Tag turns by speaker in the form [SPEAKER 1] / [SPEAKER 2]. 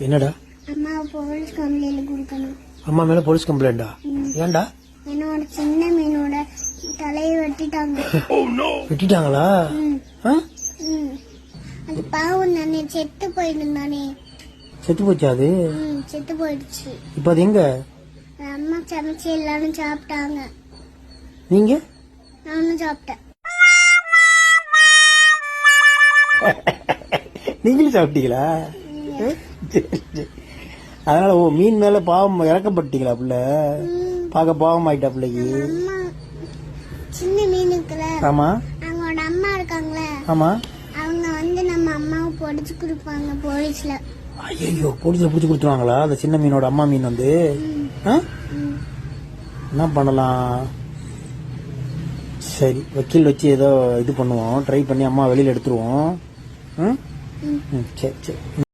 [SPEAKER 1] என்னடா?
[SPEAKER 2] அம்மா police complaint கொடுக்கணும்.
[SPEAKER 1] அம்மா மேல போலீஸ் கம்ப்ளைண்டா? ஏன்டா?
[SPEAKER 2] என்னோட சின்ன மீனோட தலையை வெட்டிட்டாங்க.
[SPEAKER 1] வெட்டிட்டாங்களா?
[SPEAKER 2] அது பாவம் தானே, செத்து போயிருந்தானே.
[SPEAKER 1] செத்து போச்சா அது?
[SPEAKER 2] செத்து போயிடுச்சு.
[SPEAKER 1] இப்ப அது எங்க?
[SPEAKER 2] அம்மா சமைச்சு எல்லாரும் சாப்பிட்டாங்க.
[SPEAKER 1] நீங்க?
[SPEAKER 2] நானும் சாப்பிட்டேன்.
[SPEAKER 1] நீங்களும் சாப்பிட்டீங்களா? அதனால மீன் மேல பாவம் இறக்கப்பட்டீங்களா? புள்ள பார்க்க பாவம் ஆயிட்டா பிள்ளைக்கு.
[SPEAKER 2] சின்ன மீன் இருக்குல்ல,
[SPEAKER 1] ஆமா,
[SPEAKER 2] அவங்களோட அம்மா இருக்காங்களே,
[SPEAKER 1] ஆமா,
[SPEAKER 2] அவங்க நம்ம அம்மாவை பொடிச்சு கொடுப்பாங்க போலீஸ்ல.
[SPEAKER 1] ஐயோ, போலீஸ்ல பிடிச்சு கொடுத்துருவாங்களா அந்த சின்ன மீனோட அம்மா மீன் வந்து? என்ன பண்ணலாம்? சரி, வக்கீல் வச்சு ஏதோ இது பண்ணுவோம், ட்ரை பண்ணி அம்மா வெளியில எடுத்துருவோம். சரி சரி.